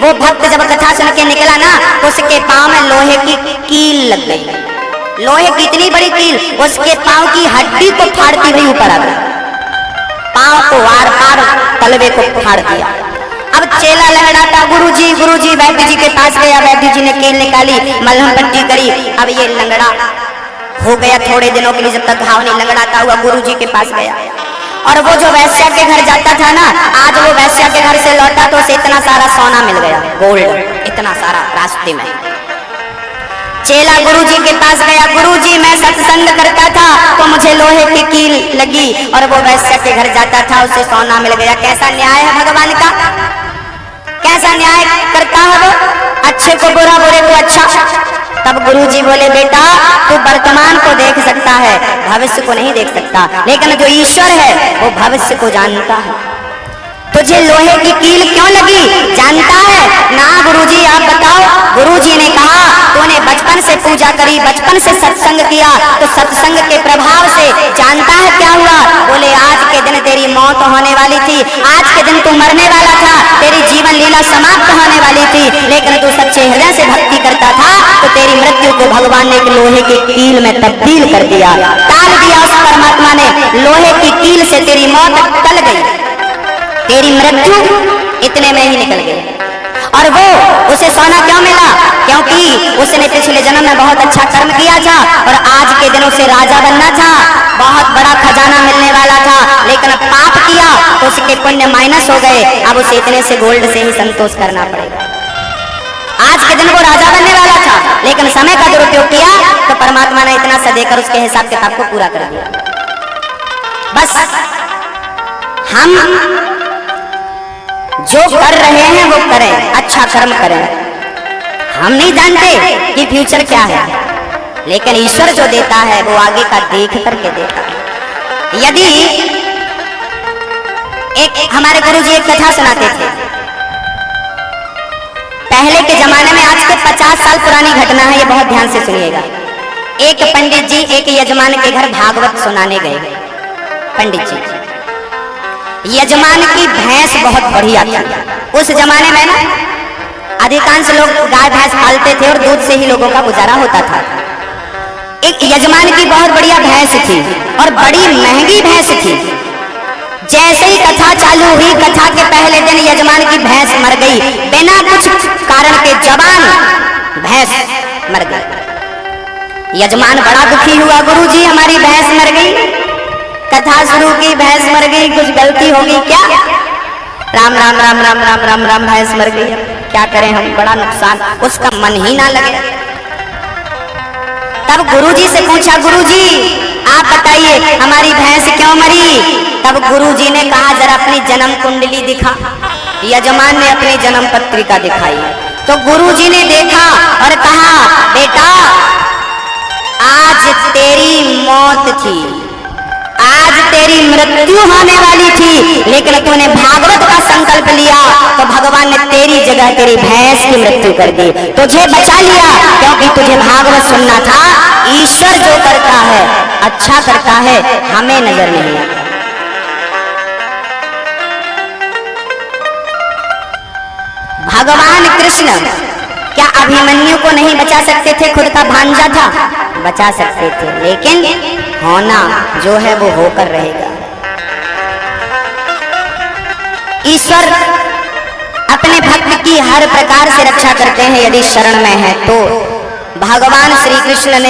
वो भक्त जब कथा सुन के निकला ना, उसके पांव में लोहे की कील लग गई। लोहे की इतनी बड़ी कील उसके पांव की हड्डी को फाड़ती हुई ऊपर आ गई, पांव को वार पार तलवे को फाड़ दिया। अब चेला लंगड़ाता, गुरुजी वैद्य जी के पास गया। वैद्य जी ने कील निकाली, मलहम पट्टी करी। अब ये लंगड़ा हो गया थोड़े दिनों के लिए, जब तक घाव नहीं लंगड़ाता हुआ गुरुजी के पास गया। और वो जो वैश्या के घर जाता था ना, आज वो वैश्या के घर से लौटा तो उसे इतना सारा सोना मिल गया, गोल्ड इतना सारा रास्ते में। चेला गुरुजी के पास गया, गुरुजी मैं सत्संग करता था तो मुझे लोहे की कील लगी, और वो वैश्या के घर जाता था उसे सोना मिल गया। कैसा न्याय है भगवान का, कैसा न्याय करता है वो, अच्छे को बुरा, बुरे को अच्छा। तब गुरुजी बोले, बेटा तू वर्तमान को देख सकता है, भविष्य को नहीं देख सकता, लेकिन जो ईश्वर है वो भविष्य को जानता है। तुझे लोहे की कील क्यों लगी, जानता है ना? गुरुजी आप बताओ। गुरुजी ने कहा, तूने बचपन से पूजा करी, बचपन से सत्संग किया, तो सत्संग के प्रभाव से जानता है क्या हुआ? बोले, आज के दिन तेरी मौत होने वाली थी, आज के दिन तू मरने वाला था, तेरी जीवन लीला समाप्त होने वाली थी, लेकिन तू सच्चे हृदय से भक्ति करता था, तो तेरी मृत्यु को भगवान ने एक लोहे की कील में तब्दील कर दिया, टाल दिया। उस परमात्मा ने लोहे की कील से तेरी मौत टल गई, तेरी मृत्यु इतने में ही निकल गई। और वो उसे सोना क्यों मिला? क्योंकि उसने पिछले जन्म में बहुत अच्छा कर्म किया था, और आज के दिन उसे राजा बनना था, बहुत बड़ा खजाना मिलने वाला था, लेकिन पाप किया तो उसके पुण्य माइनस हो गए। अब उसे इतने से गोल्ड से ही संतोष करना पड़ेगा। आज के दिन वो राजा बनने वाला था, लेकिन समय का दुरुपयोग किया तो परमात्मा ने इतना सा देकर उसके हिसाब किताब को पूरा कर दिया। बस हम जो कर रहे हैं वो करें, अच्छा कर्म करें। हम नहीं जानते कि फ्यूचर क्या है, लेकिन ईश्वर जो देता है वो आगे का देख करके देता है। यदि एक हमारे गुरुजी एक कथा सुनाते थे, पहले के जमाने में, आज के 50 साल पुरानी घटना है, ये बहुत ध्यान से सुनिएगा। एक पंडित जी एक यजमान के घर भागवत सुनाने गए। पंडित जी, यजमान की भैंस बहुत बढ़िया थी। उस जमाने में ना अधिकांश लोग गाय भैंस पालते थे और दूध से ही लोगों का गुजारा होता था। एक यजमान की बहुत बढ़िया भैंस थी और बड़ी महंगी भैंस थी। जैसे ही कथा चालू हुई, कथा के पहले दिन यजमान की भैंस मर गई, बिना कुछ कारण के जवान भैंस मर गई। यजमान बड़ा दुखी हुआ, गुरुजी हमारी भैंस मर गई। कथा शुरू की, भैंस मर गई, कुछ गलती होगी क्या? राम राम राम राम राम राम राम, भैंस मर गई, क्या करें हम, बड़ा नुकसान। उसका मन ही ना लगे। तब गुरुजी से पूछा, गुरुजी आप बताइए हमारी भैंस क्यों मरी? तब गुरुजी ने कहा, जरा अपनी जन्म कुंडली दिखा। यजमान ने अपनी जन्म पत्रिका दिखाई, तो गुरुजी ने देखा और कहा, बेटा आज तेरी मौत थी, आज तेरी मृत्यु होने वाली थी, लेकिन तूने भागवत का संकल्प लिया तो भगवान ने तेरी जगह तेरी भैंस की मृत्यु कर दी, तुझे बचा लिया, क्योंकि तुझे भागवत सुनना था। ईश्वर जो करता है अच्छा करता है, हमें नजर नहीं आता। भगवान कृष्ण क्या अभिमन्यु को नहीं बचा सकते थे? खुद का भांजा था, बचा सकते थे, लेकिन होना जो है वो होकर रहेगा। ईश्वर अपने भक्त की हर प्रकार से रक्षा करते हैं यदि शरण में है तो। भगवान श्री कृष्ण ने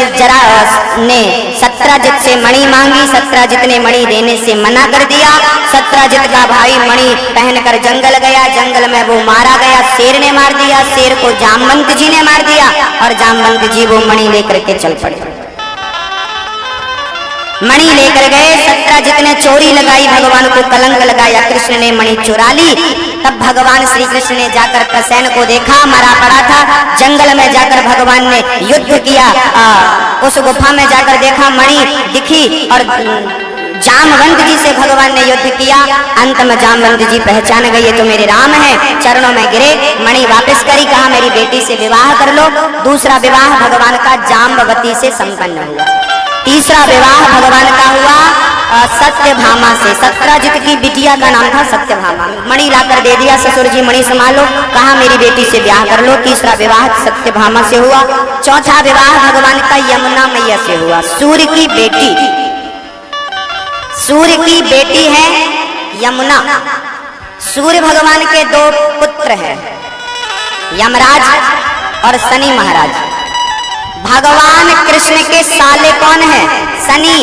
सत्रजित से मणि मांगी, सत्रजित ने मणि देने से मना कर दिया। सत्रजित का भाई मणि पहनकर जंगल गया, जंगल में वो मारा गया, शेर ने मार दिया, शेर को जामवंत जी ने मार दिया, और जामवंत जी वो मणि लेकर के चल पड़े। मणि लेकर गए, सत्रजित ने चोरी लगाई, भगवान को कलंक लगाया, कृष्ण ने मणि चुरा ली। तब भगवान श्री कृष्ण ने जाकर प्रसेन को देखा, मरा पड़ा था। जंगल में जाकर भगवान ने युद्ध किया, उस गुफा में जाकर देखा मणि दिखी, और जामवंत जी से भगवान ने युद्ध किया। अंत में जामवंत जी पहचान गए, ये तो मेरे राम है, चरणों में गिरे, मणि वापस करी, कहा मेरी बेटी से विवाह कर लो। दूसरा विवाह भगवान का जाम्बवती से संपन्न हुआ। तीसरा विवाह भगवान का हुआ सत्यभामा से। सत्यजित की बिटिया का नाम था सत्यभामा। मणि लाकर दे दिया, ससुर जी मणि संभालो, कहा मेरी बेटी से ब्याह कर लो। तीसरा विवाह सत्यभामा से हुआ। चौथा विवाह भगवान का यमुना मैया से हुआ। सूर्य की बेटी है यमुना। सूर्य भगवान के दो पुत्र हैं, यमराज और शनि महाराज। भगवान कृष्ण के साले कौन है? शनि।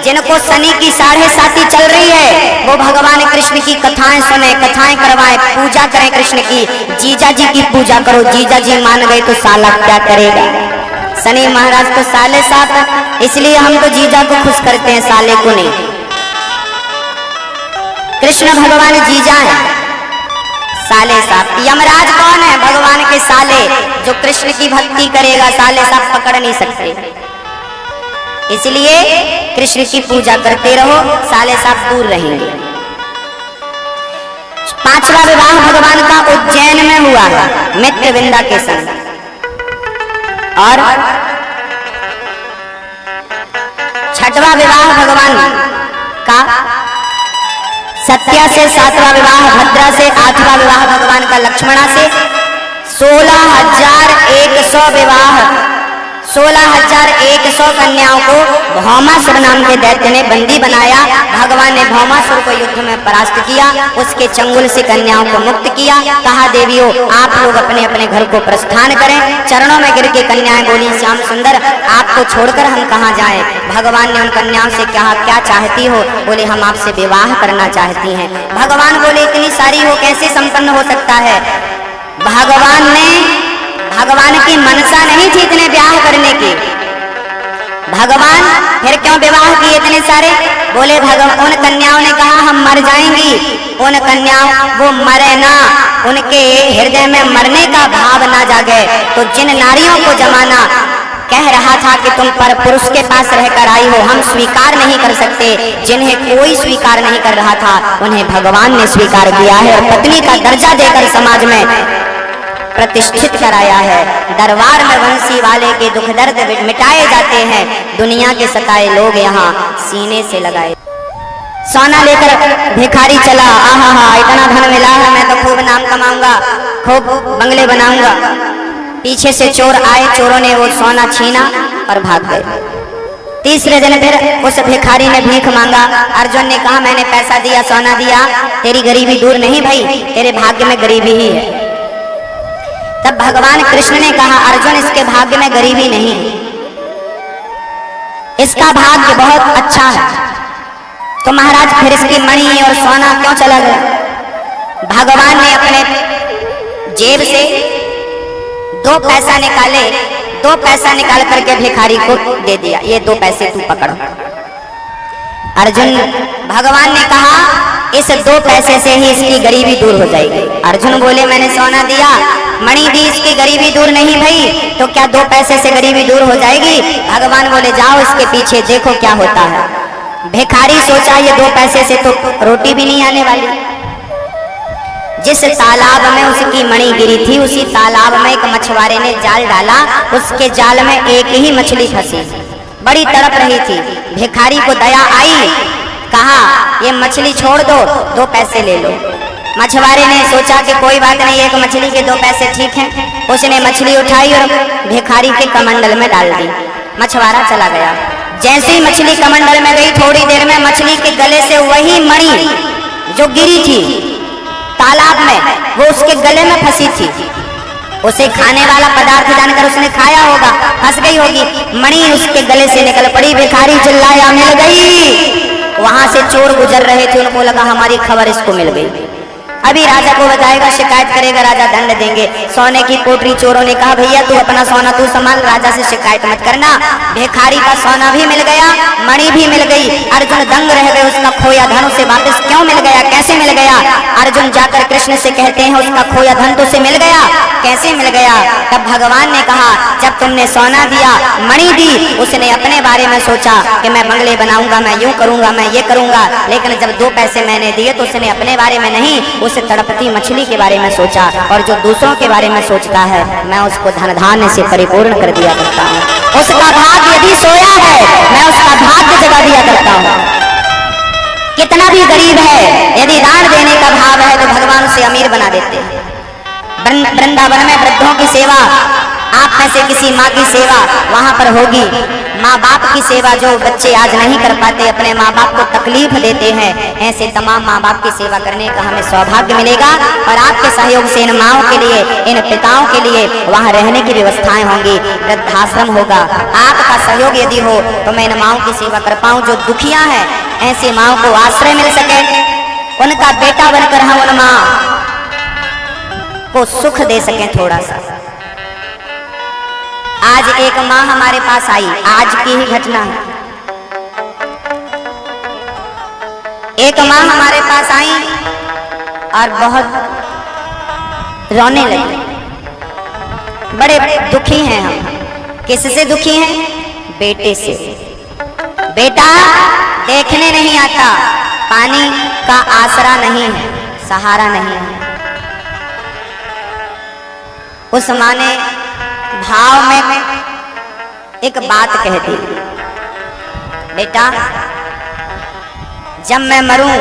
जिनको शनि की 7.5 चल रही है वो भगवान कृष्ण की कथाएं सुने, कथाएं करवाए, पूजा करें कृष्ण की। जीजा जी की पूजा करो, जीजा जी मान गए तो साला क्या करेगा? शनि महाराज तो साले साथ, इसलिए हम तो जीजा को खुश करते हैं, साले को नहीं। कृष्ण भगवान जीजा है, साले साहब। यमराज कौन है? भगवान के साले, जो कृष्ण की भक्ति करेगा साले साहब पकड़ नहीं सकते, इसलिए कृष्ण की पूजा करते रहो, साले साहब दूर रहेंगे। पांचवा विवाह भगवान का उज्जैन में हुआ है मित्रविंदा के संग। और छठवां विवाह भगवान का सत्या से, 7वां विवाह भद्रा से, 8वां विवाह भगवान का लक्ष्मणा से। 16,100 विवाह, 16,100 कन्याओं को भौमासुर नाम के दैत्य ने बंदी बनाया। भगवान ने भौमासुर को युद्ध में परास्त किया, उसके चंगुल से कन्याओं को मुक्त किया। कहा देवियों आप लोग अपने अपने घर को प्रस्थान करें। चरणों में गिर के कन्याएं बोली श्याम सुंदर आपको छोड़कर हम कहाँ जाएं? भगवान ने उन कन्याओं से कहा क्या चाहती हो? बोले हम आपसे विवाह करना चाहती हैं। भगवान बोले इतनी सारी हो कैसे संपन्न हो सकता है? भगवान की मनसा नहीं थी इतने ब्याह करने की। भगवान फिर क्यों विवाह किए इतने सारे? बोले भगवान, उन कन्याओं ने कहा हम मर जाएंगी। उन कन्याओं वो मरे ना, उनके हृदय में मरने का भाव ना जागे। तो जिन नारियों को जमाना कह रहा था कि तुम पर पुरुष के पास रहकर आई हो, हम स्वीकार नहीं कर सकते, जिन्हें कोई स्वीकार नहीं कर रहा था उन्हें भगवान ने स्वीकार किया है और पत्नी का दर्जा देकर समाज में प्रतिष्ठित कराया है। दरबार में वंशी वाले के दुख दर्द मिटाए जाते हैं, दुनिया के सताए लोग यहाँ सीने से लगाए। सोना लेकर भिखारी चला, आहा इतना धन मिला है, मैं तो खूब नाम कमाऊंगा, खूब बंगले बनाऊंगा। पीछे से चोर आए, चोरों ने वो सोना छीना और भाग गए। तीसरे दिन फिर उस भिखारी ने भीख मांगा। अर्जुन ने कहा मैंने पैसा दिया, सोना दिया, तेरी गरीबी दूर नहीं भाई, तेरे भाग्य में गरीबी ही है। तब भगवान कृष्ण ने कहा अर्जुन इसके भाग्य में गरीबी नहीं है, इसका भाग्य बहुत अच्छा है। तो महाराज फिर इसकी मणि और सोना क्यों चला गया? भगवान ने अपने जेब से 2 पैसा निकाले, 2 पैसा निकाल करके भिखारी को दे दिया, ये 2 पैसे तू पकड़ो। अर्जुन, भगवान ने कहा इस 2 पैसे से ही इसकी गरीबी दूर हो जाएगी। अर्जुन बोले मैंने सोना दिया, मणि दी, इसकी गरीबी दूर नहीं भई, तो क्या 2 पैसे से गरीबी दूर हो जाएगी? भगवान बोले जाओ इसके पीछे देखो क्या होता है। भिखारी सोचा ये 2 पैसे से तो रोटी भी नहीं आने वाली। जिस तालाब में उसकी मणि गिरी थी उसी तालाब में एक मछुआरे ने जाल डाला, उसके जाल में एक ही मछली फंसी, बड़ी तड़प रही थी। भिखारी को दया आई, कहा ये मछली छोड़ दो, 2 पैसे ले लो। मछुआरे ने सोचा कि कोई बात नहीं, एक मछली के 2 पैसे ठीक हैं। उसने मछली उठाई और भिखारी के कमंडल में डाल दी। मछुआरा चला गया। जैसे ही मछली कमंडल में गई, थोड़ी देर में मछली के गले से वही मणि जो गिरी थी तालाब में, वो उसके गले में फंसी थी। उसे खाने वाला पदार्थ जानकर उसने खाया होगा, फंस गई होगी, मणि उसके गले से निकल पड़ी। भिखारी चिल्लाया मिल गई। वहां से चोर गुजर रहे थे, उनको लगा हमारी खबर इसको मिल गई, अभी राजा को बताएगा, शिकायत करेगा, राजा दंड देंगे। सोने की पोटली चोरों ने कहा भैया तू अपना सोना तू संभाल, राजा से शिकायत मत करना। भिखारी का सोना भी मिल गया, मणि भी मिल गई। अर्जुन दंग रह गए, उसका खोया धन उसे वापस क्यों मिल गया, कैसे मिल गया? अर्जुन जाकर कृष्ण से कहते हैं उसका खोया धन तो उसे मिल गया, कैसे मिल गया? तब भगवान ने कहा जब तुमने सोना दिया, मणि दी, उसने अपने बारे में सोचा कि मैं बंगले बनाऊंगा, मैं यूं करूंगा, मैं ये करूंगा। लेकिन जब 2 पैसे मैंने दिए तो उसने अपने बारे में नहीं, उस तड़पती मछली के बारे में सोचा। और जो दूसरों के बारे में सोचता है मैं उसको धन धान्य से परिपूर्ण कर दिया करता हूँ। उसका भाग्य यदि सोया है मैं उसका भाग्य जगा दिया करता हूँ। कितना भी गरीब है, यदि दान देने का भाव है तो भगवान उसे अमीर बना देते हैं। वृंदावन में वृद्धों की सेवा, आप में से किसी माँ की सेवा वहां पर होगी। माँ बाप की सेवा जो बच्चे आज नहीं कर पाते, अपने माँ बाप को तकलीफ देते हैं, ऐसे तमाम माँ बाप की सेवा करने का हमें सौभाग्य मिलेगा। और आपके सहयोग से इन माँओं के लिए, इन पिताओं के लिए वहाँ रहने की व्यवस्थाएं होंगी, वृद्धाश्रम होगा। आपका सहयोग यदि हो तो मैं इन माँओं की सेवा कर पाऊँ जो दुखिया है, ऐसी माँओं को आश्रय मिल सके, उनका बेटा बनकर हम उन माँ को सुख दे सकें थोड़ा सा। आज एक माँ हमारे पास आई, आज की ही घटना है। एक माँ हमारे पास आई और बहुत रोने लगी, बड़े दुखी हैं हम। किससे दुखी हैं? बेटे से। बेटा देखने नहीं आता, पानी का आसरा नहीं है, सहारा नहीं है। उस माँ ने भाव में एक बात कह दी, बेटा जब मैं मरूं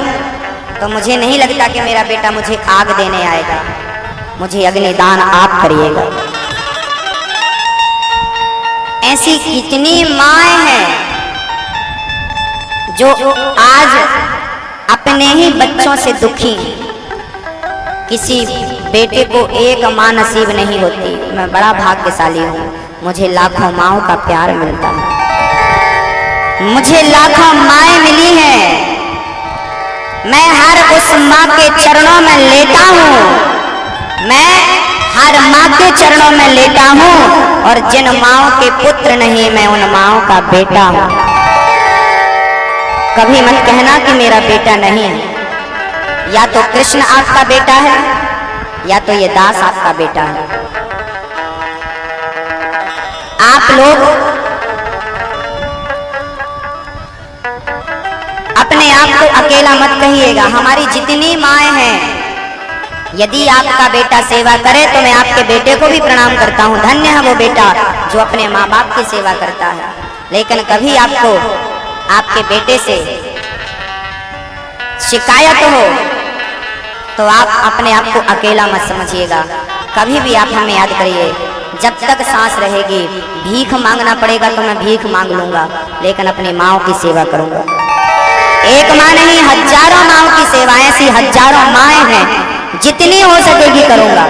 तो मुझे नहीं लगता कि मेरा बेटा मुझे आग देने आएगा, मुझे अग्निदान आप करिएगा। ऐसी कितनी माएँ हैं जो आज अपने ही बच्चों से दुखी हैं। किसी बेटे को एक माँ नसीब नहीं होती। मैं बड़ा भाग्यशाली हूँ, मुझे लाखों माँओं का प्यार मिलता है, मुझे लाखों माएँ मिली हैं। मैं हर उस माँ के चरणों में लेटा हूँ, मैं हर माँ के चरणों में लेटा हूँ। और जिन माँओं के पुत्र नहीं, मैं उन माँओं का बेटा हूँ। कभी मत कहना कि मेरा बेटा नहीं है। या तो कृष्ण आपका बेटा है, या तो ये दास आपका बेटा है। आप लोग अपने आप को अकेला मत कहिएगा। हमारी जितनी माएँ हैं, यदि आपका बेटा सेवा करे तो मैं आपके बेटे को भी प्रणाम करता हूँ। धन्य है वो बेटा जो अपने माँ बाप की सेवा करता है। लेकिन कभी आपको आपके बेटे से शिकायत हो तो आप अपने आप को अकेला मत समझिएगा। कभी भी आप हमें याद करिए, जब तक सांस रहेगी भीख मांगना पड़ेगा तो मैं भीख मांग लूंगा, लेकिन अपनी माँओं की सेवा करूंगा। एक माँ नहीं, हजारों माँओं की सेवा, ऐसी हजारों माएँ हैं, जितनी हो सकेगी करूंगा।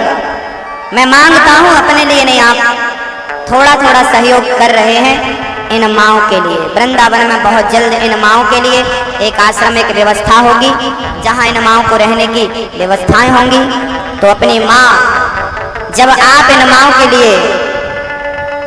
मैं मांगता हूँ अपने लिए नहीं, आप थोड़ा थोड़ा सहयोग कर रहे हैं इन माँओं के लिए। वृंदावन में बहुत जल्द इन माँओं के लिए एक आश्रम, एक व्यवस्था होगी, जहाँ इन माँओं को रहने की व्यवस्थाएं होंगी। तो अपनी माँ, जब आप इन माँओं के लिए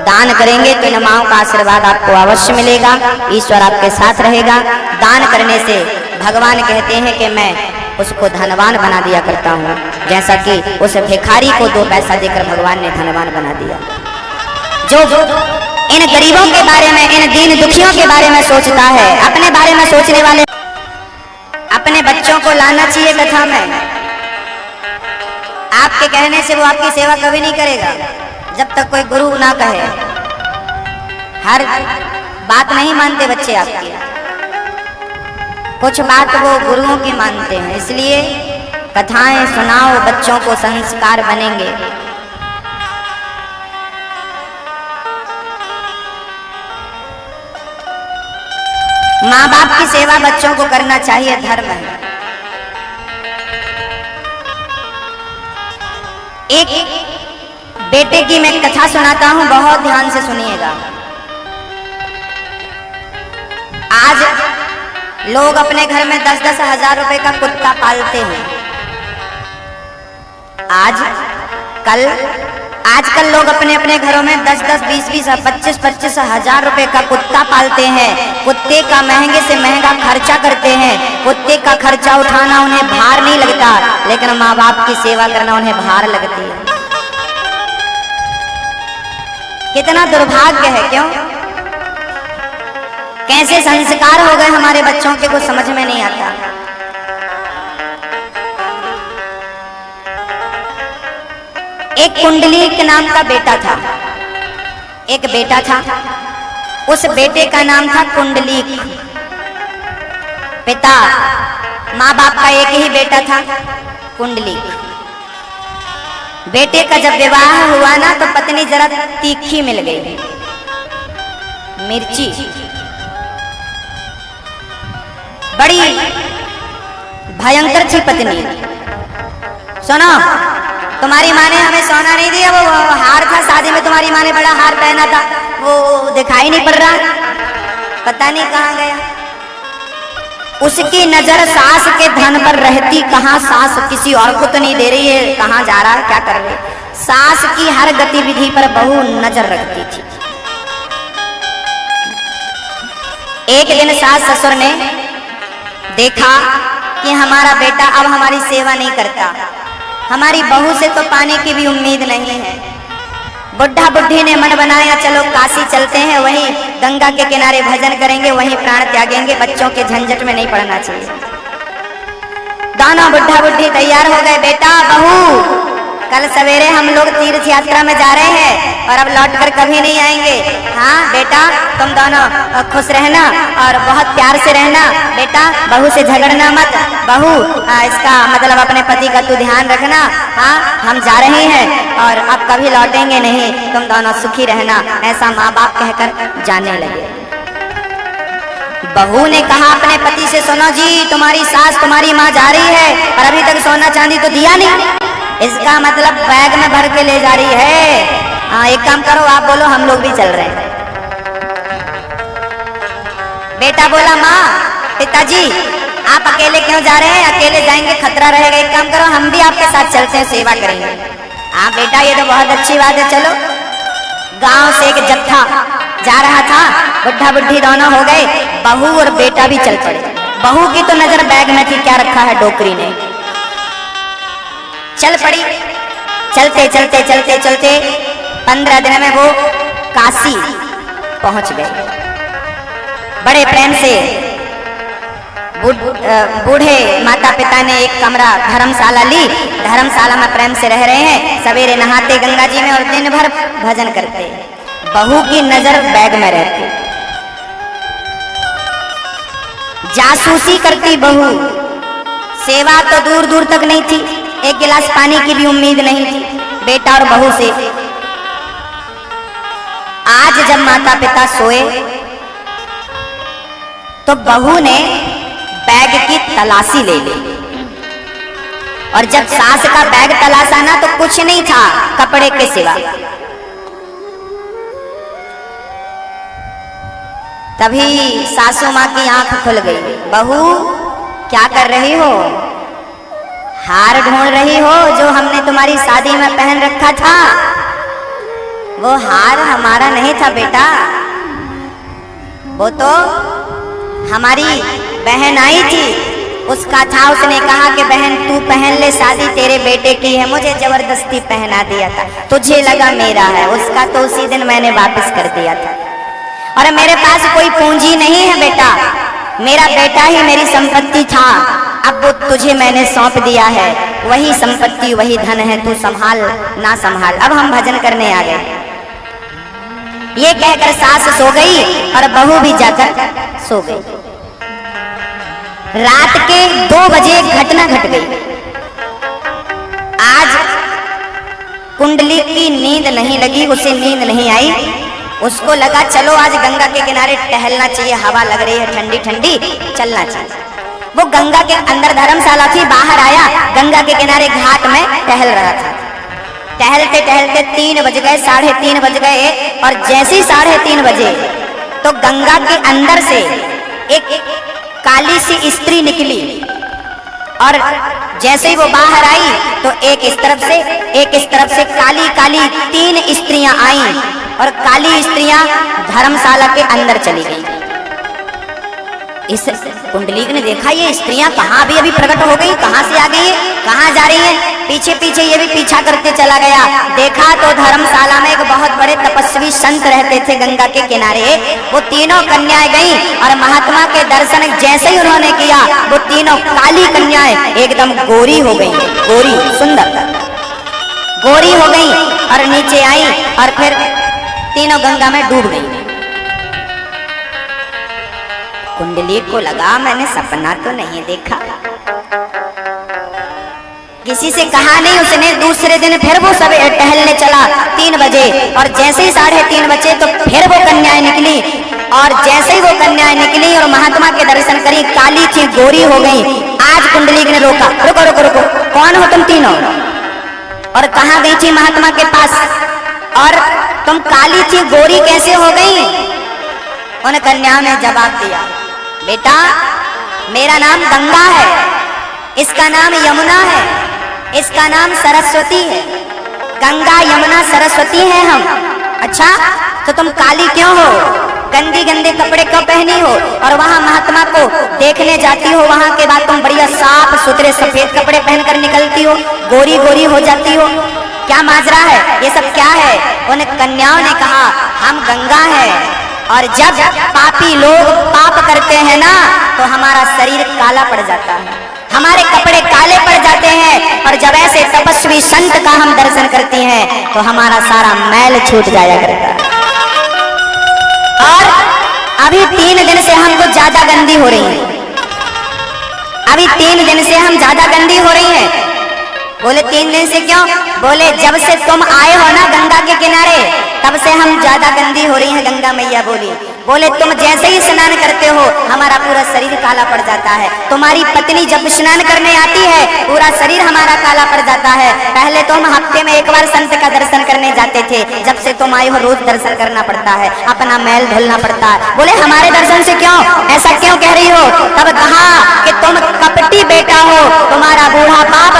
दान करेंगे तो इन माँओं का आशीर्वाद आपको अवश्य मिलेगा, ईश्वर आपके साथ रहेगा। दान करने से भगवान कहते हैं कि मैं उसको धनवान बना दिया करता हूँ, जैसा कि उस भिखारी को 2 पैसा देकर भगवान ने धनवान बना दिया। जो इन गरीबों के बारे में, इन दीन दुखियों के बारे में सोचता है, अपने बारे में सोचने वाले अपने बच्चों को लाना चाहिए कथा में। आपके कहने से वो आपकी सेवा कभी नहीं करेगा, जब तक कोई गुरु ना कहे। हर बात नहीं मानते बच्चे आपकी, कुछ बात वो गुरुओं की मानते हैं। इसलिए कथाएं सुनाओ, बच्चों को संस्कार बनेंगे। माँ बाप की सेवा बच्चों को करना चाहिए, धर्म है। एक बेटे की मैं कथा सुनाता हूं, बहुत ध्यान से सुनिएगा। आज लोग अपने घर में 10-10 हजार रुपए का कुत्ता पालते हैं। आजकल लोग अपने अपने घरों में 10-10, 20-20, 25-25 हजार रुपए का कुत्ता पालते हैं। कुत्ते का महंगे से महंगा खर्चा करते हैं। कुत्ते का खर्चा उठाना उन्हें भार नहीं लगता, लेकिन माँ बाप की सेवा करना उन्हें भार लगती है। कितना दुर्भाग्य है, क्यों? कैसे संस्कार हो गए हमारे बच्चों के, कुछ समझ में नहीं आता। एक कुंडली के नाम का बेटा था, एक बेटा था, उस बेटे का नाम था कुंडलीक। पिता, माँ बाप का एक ही बेटा था कुंडलीक। बेटे का जब विवाह हुआ ना तो पत्नी जरा तीखी मिल गई, मिर्ची, बड़ी भयंकर थी पत्नी। सुनो, तुम्हारी माँ ने हमें सोना नहीं दिया, वो हार था शादी में, तुम्हारी माँ ने बड़ा हार पहना था, वो दिखाई नहीं पड़ रहा, पता नहीं कहाँ गया। उसकी नजर सास के धन पर रहती, कहाँ सास किसी और को तो नहीं दे रही है, कहाँ जा रहा है, क्या कर रही है। सास की हर गतिविधि पर बहू नजर रखती थी। एक दिन सास ससुर ने देखा कि हमारा बेटा अब हमारी सेवा नहीं करता, हमारी बहू से तो पाने की भी उम्मीद नहीं है। बुढ़ा बुढ़ी ने मन बनाया, चलो काशी चलते हैं, वहीं गंगा के किनारे भजन करेंगे, वहीं प्राण त्यागेंगे, बच्चों के झंझट में नहीं पड़ना चाहिए। दोनों बुढ़ा बुढ़ी तैयार हो गए। बेटा, बहू, कल सवेरे हम लोग तीर्थ यात्रा में जा रहे हैं और अब लौटकर कभी नहीं आएंगे। हाँ बेटा, तुम दोनों खुश रहना और बहुत प्यार से रहना। बेटा, बहू से झगड़ना मत। बहू, इसका मतलब अपने पति का तू ध्यान रखना। हाँ, हम जा रहे हैं और अब कभी लौटेंगे नहीं, तुम दोनों सुखी रहना। ऐसा माँ बाप कहकर जाने लगे। बहू ने कहा अपने पति से, सुनो जी, तुम्हारी सास तुम्हारी माँ जा रही है और अभी तक सोना चांदी तो दिया नहीं, इसका मतलब बैग में भर के ले जा रही है। हाँ, एक काम करो, आप बोलो हम लोग भी चल रहे हैं। बेटा बोला, माँ, पिताजी आप अकेले क्यों जा रहे हैं, अकेले जाएंगे खतरा रहेगा, एक काम करो हम भी आपके साथ चलते हैं, सेवा करेंगे। हाँ बेटा, ये तो बहुत अच्छी बात है, चलो। गांव से एक जत्था जा रहा था, बुढ़ा बुढ़ी दोनों हो गए, बहू और बेटा भी चल पड़े। बहू की तो नजर बैग में थी, क्या रखा है डोकरी ने, चल पड़ी। चलते चलते चलते चलते 15 दिन में वो काशी पहुंच गए। बड़े प्रेम से बूढ़े माता पिता ने एक कमरा धर्मशाला ली, धर्मशाला में प्रेम से रह रहे हैं। सवेरे नहाते गंगा जी में और दिन भर भजन करते। बहू की नजर बैग में रहती, जासूसी करती बहू। सेवा तो दूर दूर तक नहीं थी, एक गिलास पानी की भी उम्मीद नहीं थी बेटा और बहू से। आज जब माता पिता सोए तो बहू ने बैग की तलाशी ले ली, और जब सास का बैग तलाशा ना तो कुछ नहीं था कपड़े के सिवा। तभी सासू माँ की आंख खुल गई। बहू, क्या कर रही हो? हार ढूंढ रही हो जो हमने तुम्हारी शादी में पहन रखा था? वो हार हमारा नहीं था बेटा, वो तो हमारी बहन आई थी, उसका था। उसने कहा कि बहन तू पहन ले, शादी तेरे बेटे की है। मुझे जबरदस्ती पहना दिया था, तुझे लगा मेरा है, उसका तो उसी दिन मैंने वापस कर दिया था। और मेरे पास कोई पूंजी नहीं है बेटा, मेरा बेटा ही मेरी संपत्ति था, अब वो तुझे मैंने सौंप दिया है, वही संपत्ति वही धन है, तू संभाल ना संभाल। अब हम भजन करने आ गए। ये कहकर सास सो गई और बहू भी जाकर सो गई। रात के 2 बजे घटना घट गई। आज कुंडली की नींद नहीं लगी, उसे नींद नहीं आई। उसको लगा चलो आज गंगा के किनारे टहलना चाहिए, हवा लग रही है ठंडी ठंडी, चलना चाहिए। वो गंगा के अंदर धर्मशाला थी, बाहर आया, गंगा के किनारे घाट में टहल रहा था। टहलते टहलते 3 बज गए, 3:30 बज गए, और जैसे ही 3:30 बजे तो गंगा के अंदर से एक काली सी स्त्री निकली, और जैसे ही वो बाहर आई तो एक इस तरफ से काली काली 3 स्त्रियां आईं, और काली स्त्रियां धर्मशाला के अंदर चली गईं। इस कुंडलीक ने देखा ये स्त्रियां कहाँ अभी प्रकट हो गई, कहाँ से आ गई, कहाँ जा रही हैं। पीछे पीछे ये भी पीछा करते चला गया। देखा तो धर्मशाला में एक बहुत बड़े तपस्वी संत रहते थे गंगा के किनारे। वो तीनों कन्याएं गईं और महात्मा के दर्शन जैसे ही उन्होंने किया, वो तीनों काली कन्याएं एकदम गोरी हो गई, गोरी सुंदर गोरी हो गई, और नीचे आई और फिर तीनों गंगा में डूब गई। कुंडली को लगा मैंने सपना तो नहीं देखा। किसी से कहा नहीं उसने। दूसरे दिन फिर वो सब टहलने चला 3 बजे, और जैसे ही 3:30 बजे तो फिर वो कन्याएं निकली, और जैसे ही वो कन्याएं निकली और महात्मा के दर्शन करी, काली थी गोरी हो गई। आज कुंडली ने रोका, रुको रुको रुको, कौन हो तुम तीनों, और कहाँ गई थी महात्मा के पास, और तुम काली थी गोरी कैसे हो गई? उन कन्याओं ने जवाब दिया, बेटा मेरा नाम गंगा है, इसका नाम यमुना है, इसका नाम सरस्वती है। गंगा यमुना सरस्वती है हम। अच्छा तो तुम काली क्यों हो? गंदी गंदे कपड़े क्यों पहनी हो? और वहां महात्मा को देखने जाती हो, वहां के बाद तुम बढ़िया साफ सुथरे सफेद कपड़े पहनकर निकलती हो, गोरी गोरी हो जाती हो, क्या माजरा है? ये सब क्या है? उन कन्याओं ने कहा, हम गंगा है, और जब पापी लोग पाप करते हैं ना तो हमारा शरीर काला पड़ जाता है, हमारे कपड़े काले पड़ जाते हैं, और जब ऐसे तपस्वी संत का हम दर्शन करते हैं तो हमारा सारा मैल छूट जाया करता है। और अभी 3 दिन से हमको ज्यादा गंदी हो रही है, अभी 3 दिन से हम ज्यादा गंदी हो रही हैं। बोले 3 दिन से क्यों? बोले जब से तुम आए हो ना गंगा के किनारे तब से हम ज्यादा गंदी हो रही हैं। गंगा मैया बोली, बोले तुम जैसे ही स्नान करते हो हमारा पूरा शरीर काला पड़ जाता है। तुम्हारी पत्नी जब स्नान करने आती है पूरा शरीर हमारा काला पड़ जाता है। पहले तो हम हफ्ते में 1 बार संत का दर्शन करने जाते थे, जब से तुम आए हो रोज दर्शन करना पड़ता है, अपना मैल धुलना पड़ता है। बोले हमारे दर्शन से क्यों ऐसा क्यों कह रही हो? तब कहा कि तुम कपटी बेटा हो, तुम्हारा बूढ़ा बाप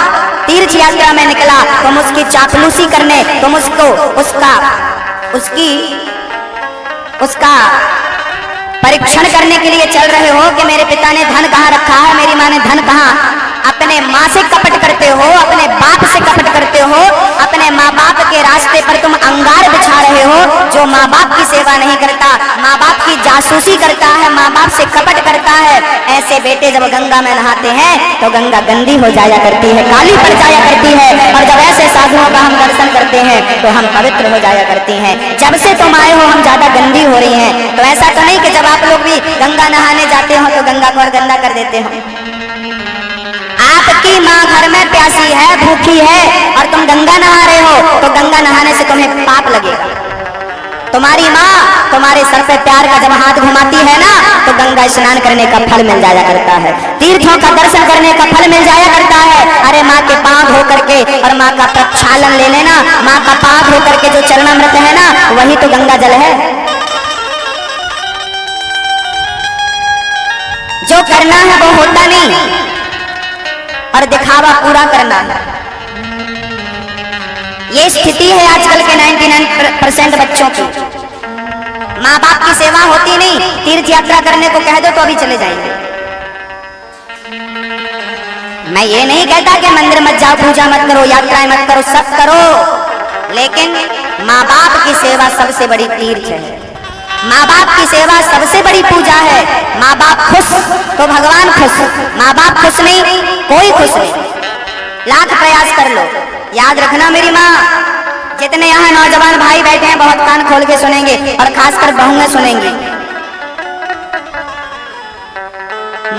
तीर्थ यात्रा में निकला, तुम उसकी चापलूसी करने, तुम उसको उसका परीक्षण करने के लिए चल रहे हो कि मेरे पिता ने धन कहाँ रखा है, मेरी माँ ने धन कहाँ। अपने माँ से कपट करते हो, अपने बाप से कपट करते हो, अपने माँ बाप के रास्ते पर तुम अंगार बिछा रहे हो। जो माँ बाप की सेवा नहीं करता, माँ बाप की जासूसी करता है, माँ बाप से कपट करता है, ऐसे बेटे जब गंगा में नहाते हैं तो गंगा गंदी हो जाया करती है, काली पड़ जाया करती है, और जब ऐसे साधुओं का हम दर्शन करते हैं तो हम पवित्र हो जाया करती हैं। जब से तुम आए हो हम ज्यादा गंदी हो रही हैं। तो ऐसा तो नहीं कि जब आप लोग भी गंगा नहाने जाते हो तो गंगा को और गंदा कर देते हो। आपकी माँ घर में प्यासी है, भूखी है, और तुम गंगा नहा रहे हो तो गंगा नहाने से तुम्हें पाप लगेगा। तुम्हारी माँ तुम्हारे सर पे प्यार का जब हाथ घुमाती है ना तो गंगा स्नान करने का फल मिल जाया करता है, तीर्थों का दर्शन करने का फल मिल जाया करता है। अरे माँ के पाँव धो करके और माँ का प्रक्षालन ले लेना, माँ का पाँव धो करके जो चरणामृत है ना वही तो गंगा जल है। जो करना है वो होता नहीं और दिखावा पूरा करना है। ये स्थिति है आजकल के 99% बच्चों की। माँ बाप की सेवा होती नहीं, तीर्थ यात्रा करने को कह दो तो अभी चले जाएंगे। मैं ये नहीं कहता कि मंदिर मत जाओ, पूजा मत करो, यात्राएं मत करो, सब करो, लेकिन माँ बाप की सेवा सबसे बड़ी तीर्थ है, माँ बाप की सेवा सबसे बड़ी पूजा है। माँ बाप खुश तो भगवान खुश, माँ बाप खुश नहीं कोई खुश नहीं। लाख प्रयास कर लो, याद रखना मेरी माँ, जितने यहाँ नौजवान भाई बैठे हैं बहुत कान खोल के सुनेंगे, और खासकर बहुएं सुनेंगी।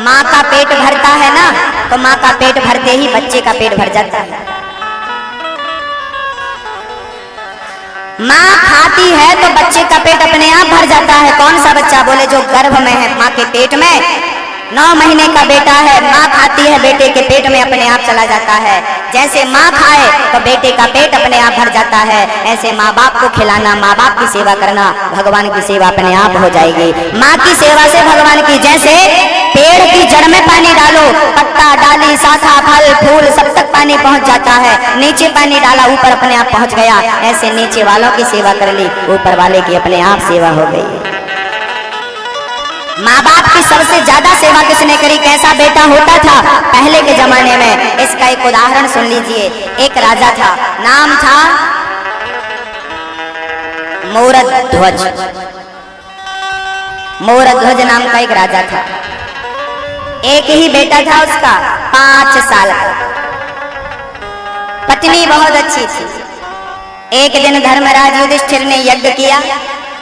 माँ का पेट भरता है ना तो माँ का पेट भरते ही बच्चे का पेट भर जाता है। माँ खाती है तो बच्चे का पेट अपने आप भर जाता है। कौन सा बच्चा? बोले जो गर्भ में है, माँ के पेट में 9 महीने का बेटा है, माँ खाती है बेटे के पेट में अपने आप चला जाता है। जैसे माँ खाए तो बेटे का पेट अपने आप भर जाता है, ऐसे माँ बाप को खिलाना, माँ बाप की सेवा करना, भगवान की सेवा अपने आप हो जाएगी। माँ की सेवा से भगवान की, जैसे पेड़ की जड़ में पानी डालो, पत्ता, डाली, शाखा, फल, फूल सब तक पानी पहुँच जाता है, नीचे पानी डाला ऊपर अपने आप पहुँच गया, ऐसे नीचे वालों की सेवा कर ली, ऊपर वाले की अपने आप सेवा हो गई। माँ बाप की सबसे ज्यादा सेवा किसने करी? कैसा बेटा होता था पहले के जमाने में? इसका एक उदाहरण सुन लीजिए। एक राजा था, नाम था मोरध्वज। मोरध्वज नाम का एक राजा था। एक ही बेटा था उसका, 5 साल का। पत्नी बहुत अच्छी थी। एक दिन धर्मराज युधिष्ठिर ने यज्ञ किया,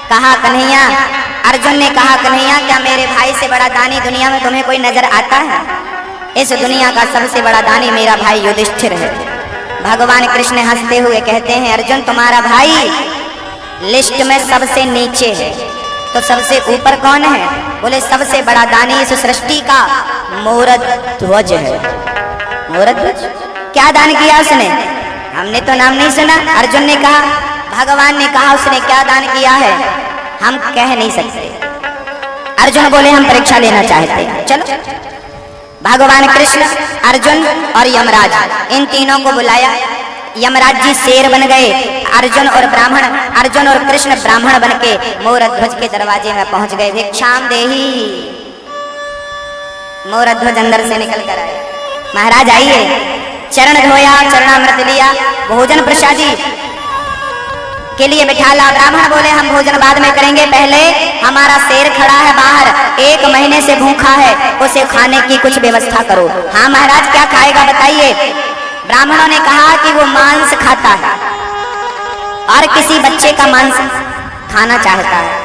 कहा कन्हैया अर्जुन ने कहा, कन्हैया क्या मेरे भाई से बड़ा दानी दुनिया में तुम्हें कोई नजर आता है? इस दुनिया का सबसे बड़ा दानी मेरा भाई युधिष्ठिर है। भगवान कृष्ण हंसते हुए कहते हैं, अर्जुन तुम्हारा भाई लिस्ट में सबसे नीचे है, तो सबसे ऊपर कौन है? बोले सबसे बड़ा दानी इस सृष्टि का मोरध्वज है। मोरध्वज क्या दान किया उसने? हमने तो नाम नहीं सुना। अर्जुन ने कहा, भगवान ने कहा उसने क्या दान किया है, हम कह नहीं सकते। अर्जुन बोले हम परीक्षा लेना चाहते हैं। चलो, भगवान कृष्ण, अर्जुन और यमराज इन तीनों को बुलाया। यमराज जी शेर बन गए, अर्जुन और कृष्ण ब्राह्मण बन के मोरध्वज के दरवाजे में पहुंच गए। भिक्षाम देही। मोरध्वज अंदर से निकल कर आए। महाराज आइए। चरण धोया, चरणामृत लिया, भोजन प्रसादी के लिए बिठाला। ब्राह्मण बोले हम भोजन बाद में करेंगे, पहले हमारा शेर खड़ा है बाहर, 1 महीने से भूखा है, उसे खाने की कुछ व्यवस्था करो। हाँ महाराज क्या खाएगा बताइए? ब्राह्मणों ने कहा कि वो मांस खाता है और किसी बच्चे का मांस खाना चाहता है।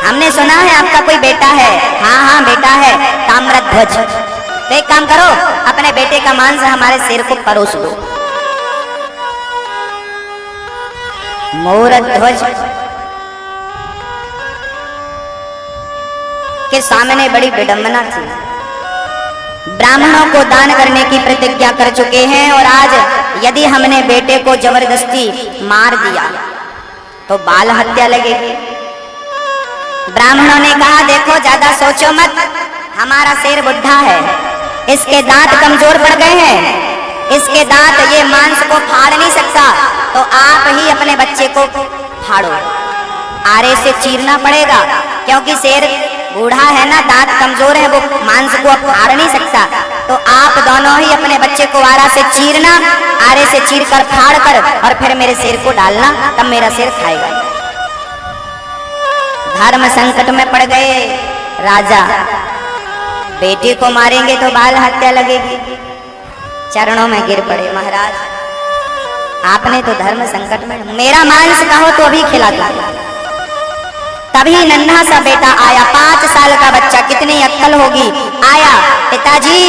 हमने सुना है आपका कोई बेटा है। हाँ हाँ बेटा है, ताम्रध्वज। तो एक काम करो, अपने बेटे का मांस हमारे शेर को परोस दो। मोरध्वज के सामने बड़ी विडंबना थी। ब्राह्मणों को दान करने की प्रतिज्ञा कर चुके हैं और आज यदि हमने बेटे को जबरदस्ती मार दिया तो बाल हत्या लगेगी। ब्राह्मणों ने कहा देखो ज्यादा सोचो मत, हमारा शेर बुढ़ा है, इसके दांत कमजोर पड़ गए हैं, इसके दांत ये मांस को फाड़ नहीं सकता, तो आप ही अपने बच्चे को फाड़ो। आरे से चीरना पड़ेगा क्योंकि शेर बूढ़ा है ना, दांत कमजोर है, वो मांस को फाड़ नहीं सकता, तो आप दोनों ही अपने बच्चे को आरा से चीरना, आरे से चीर कर फाड़ कर और फिर मेरे शेर को डालना, तब मेरा शेर खाएगा। धर्म संकट में पड़ गए राजा, बेटे को मारेंगे तो बाल हत्या लगेगी। चरणों में गिर पड़े, महाराज आपने तो धर्म संकट में, मेरा मांस कहो तो अभी खिला दो। तभी नन्हा सा बेटा आया, 5 साल का बच्चा, कितनी अक्ल होगी, आया, पिताजी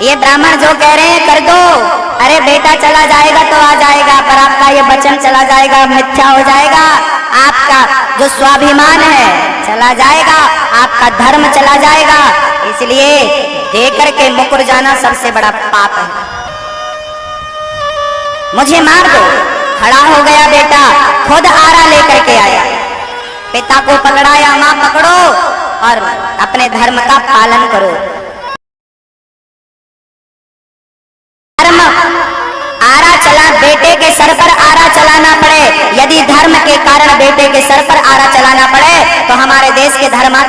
ये ब्राह्मण जो कह रहे हैं कर दो। अरे बेटा चला जाएगा तो आ जाएगा, पर आपका ये वचन चला जाएगा, मिथ्या हो जाएगा, आपका जो स्वाभिमान है चला जाएगा, आपका धर्म चला जाएगा, इसलिए देकर के मुकर जाना सबसे बड़ा पाप है, मुझे मार दो। खड़ा हो गया बेटा, खुद आरा लेकर के आया, पिता को पकड़ाया, मां पकड़ो और अपने धर्म का पालन करो। धर्म आरा चला, बेटे के सर पर आरा चलाना पड़े, यदि धर्म के कारण बेटे के सर पर आरा चलाना पड़े तो हमारे देश के धर्मात्मा